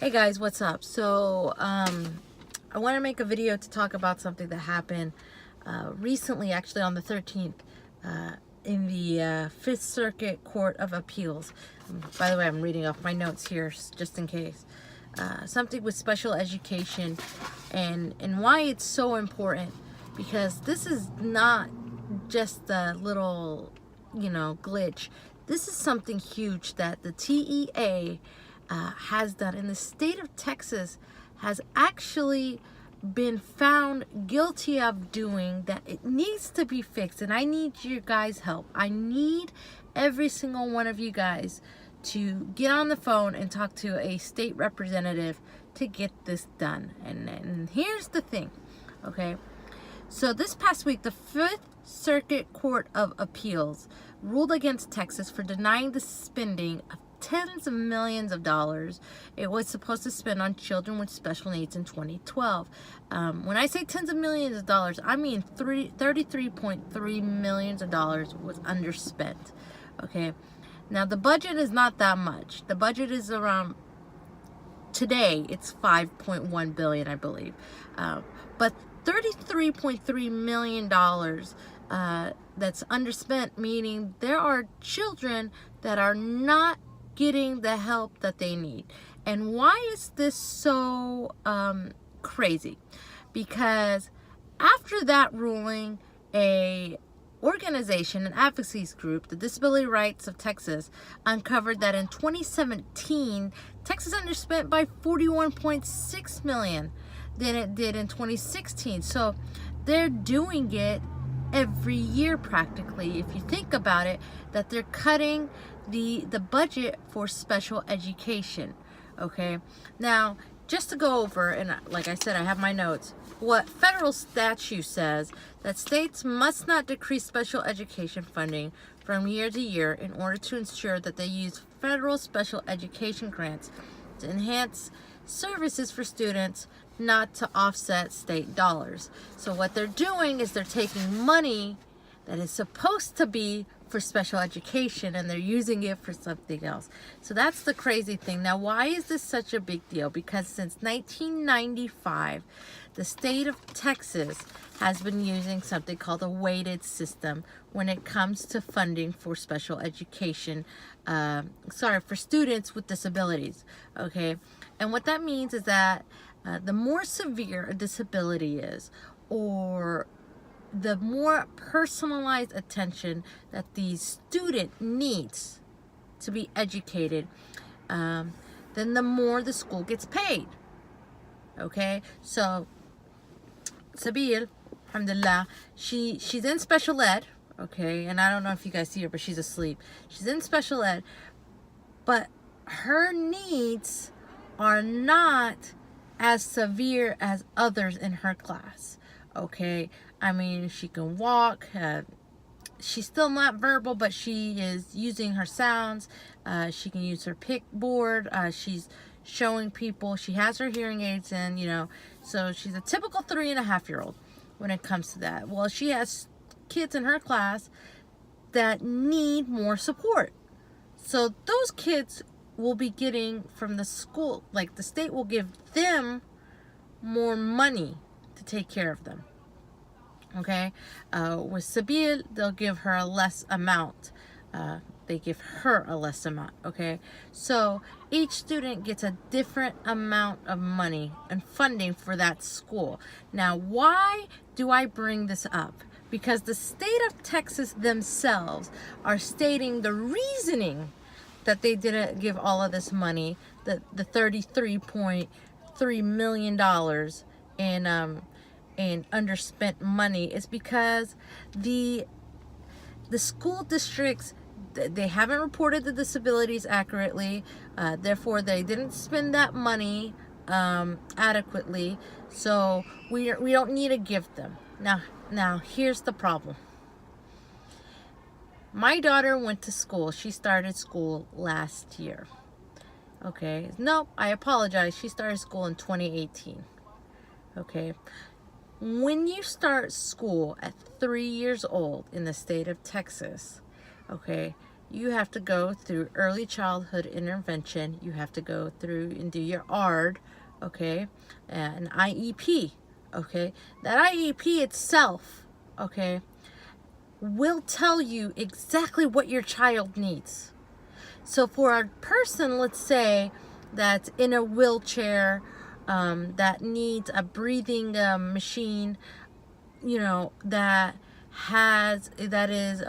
Hey guys, what's up? I want to make a video to talk about something that happened recently, actually on the 13th, in the Fifth Circuit Court of Appeals. By the way, I'm reading off my notes here just in case. Something with special education and why it's so important, because this is not just a little, glitch. This is something huge that the TEA has done, and the state of Texas has actually been found guilty of doing that. It needs to be fixed, and I need you guys' help. I need every single one of you guys to get on the phone and talk to a state representative to get this done. And here's the thing, okay? So this past week, the Fifth Circuit Court of Appeals ruled against Texas for denying the spending of tens of millions of dollars it was supposed to spend on children with special needs in 2012. When I say tens of millions of dollars, I mean $33.3 million was underspent. Okay, now the budget is not that much. The budget is around, today it's $5.1 billion, I believe, but $33.3 million that's underspent, meaning there are children that are not getting the help that they need. And why is this so crazy? Because after that ruling, a organization, an advocacy group, the Disability Rights of Texas, uncovered that in 2017, Texas underspent by $41.6 million than it did in 2016. So they're doing it every year practically, if you think about it, that they're cutting the budget for special education. Okay, now just to go over, and like I said, I have my notes, what federal statute says that states must not decrease special education funding from year to year in order to ensure that they use federal special education grants to enhance services for students, not to offset state dollars. So what they're doing is they're taking money that is supposed to be for special education and they're using it for something else. So that's the crazy thing. Now, why is this such a big deal? Because since 1995, the state of Texas has been using something called a weighted system when it comes to funding for special education, for students with disabilities, okay? And what that means is that the more severe a disability is, or the more personalized attention that the student needs to be educated, then the more the school gets paid. Okay, so Sabil, alhamdulillah, she's in special ed. Okay, and I don't know if you guys see her, but she's asleep. She's in special ed, but her needs are not as severe as others in her class. Okay, I mean, she can walk, she's still not verbal, but she is using her sounds, she can use her pick board, she's showing people, she has her hearing aids in, so she's a typical 3.5-year-old when it comes to that. Well, she has kids in her class that need more support. So those kids will be getting from the school, like the state will give them more money to take care of them. Okay, with Sabil, they'll give her a less amount. They give her a less amount. Okay, so each student gets a different amount of money and funding for that school. Now, why do I bring this up? Because the state of Texas themselves are stating the reasoning that they didn't give all of this money, the $33.3 million in underspent money, is because the school districts, they haven't reported the disabilities accurately, therefore they didn't spend that money adequately, so we don't need to give them. Now here's the problem. My daughter went to school. She started school last year. Okay, no, I apologize. She started school in 2018. Okay, when you start school at 3 years old in the state of Texas, okay, you have to go through early childhood intervention. You have to go through and do your ARD, okay, an IEP, okay. That IEP itself, okay, will tell you exactly what your child needs. So for a person, let's say, that's in a wheelchair, that needs a breathing machine, you know, that is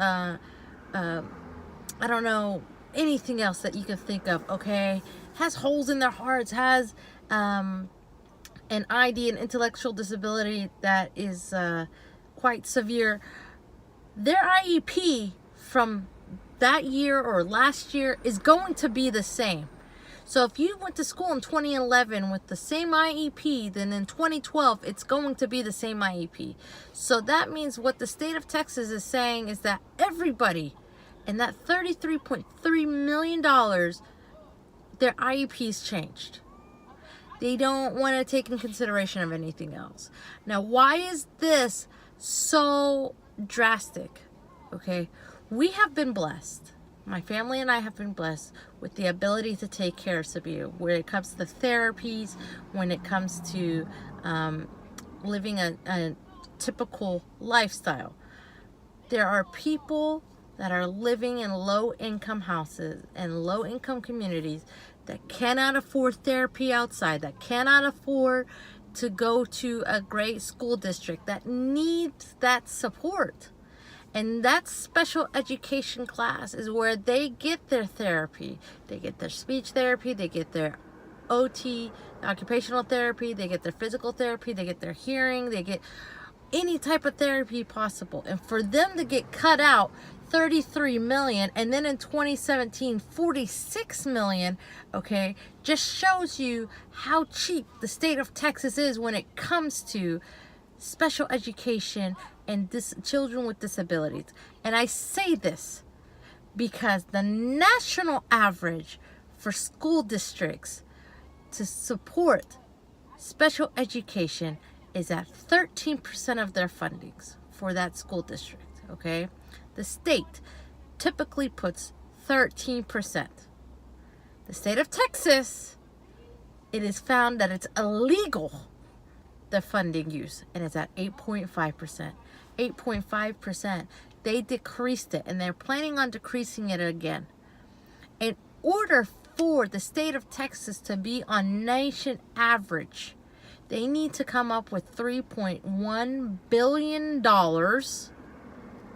I don't know, anything else that you can think of, okay, has holes in their hearts, has an ID, an intellectual disability that is quite severe, their IEP from that year or last year is going to be the same. So if you went to school in 2011 with the same IEP, then in 2012, it's going to be the same IEP. So that means what the state of Texas is saying is that everybody in that $33.3 million, their IEPs changed. They don't want to take in consideration of anything else. Now, why is this so drastic? Okay, we have been blessed. My family and I have been blessed with the ability to take care of Sabiu when it comes to therapies, when it comes to living a typical lifestyle. There are people that are living in low-income houses and low-income communities that cannot afford therapy outside, that cannot afford to go to a great school district, that needs that support. And that special education class is where they get their therapy. They get their speech therapy, they get their OT, occupational therapy, they get their physical therapy, they get their hearing, they get any type of therapy possible. And for them to get cut out $33 million, and then in 2017 $46 million, okay, just shows you how cheap the state of Texas is when it comes to special education and children with disabilities. And I say this because the national average for school districts to support special education is at 13% of their fundings for that school district, okay? The state typically puts 13%. The state of Texas, it is found that it's illegal, the funding use, and it's at 8.5%. 8.5%. They decreased it, and they're planning on decreasing it again. In order for the state of Texas to be on nation average, they need to come up with $3.1 billion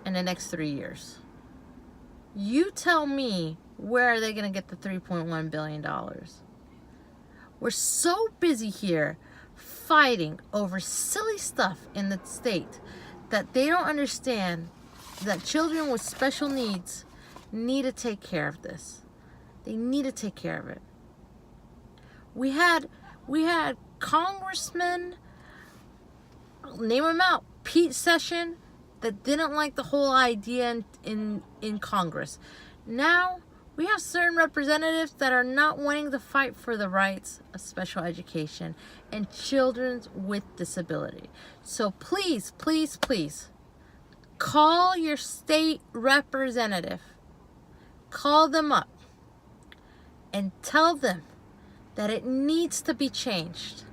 in the next 3 years. You tell me, where are they going to get the $3.1 billion? We're so busy here fighting over silly stuff in the state that they don't understand that children with special needs need to take care of this. They need to take care of it. We had congressmen, I'll name them out, Pete Sessions, that didn't like the whole idea in Congress. Now we have certain representatives that are not wanting to fight for the rights of special education and children with disability. So please, please, please, call your state representative. Call them up and tell them that it needs to be changed.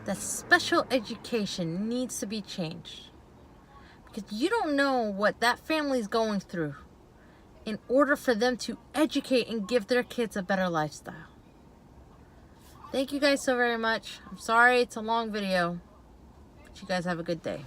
That special education needs to be changed. Because you don't know what that family's going through in order for them to educate and give their kids a better lifestyle. Thank you guys so very much. I'm sorry it's a long video, but you guys have a good day.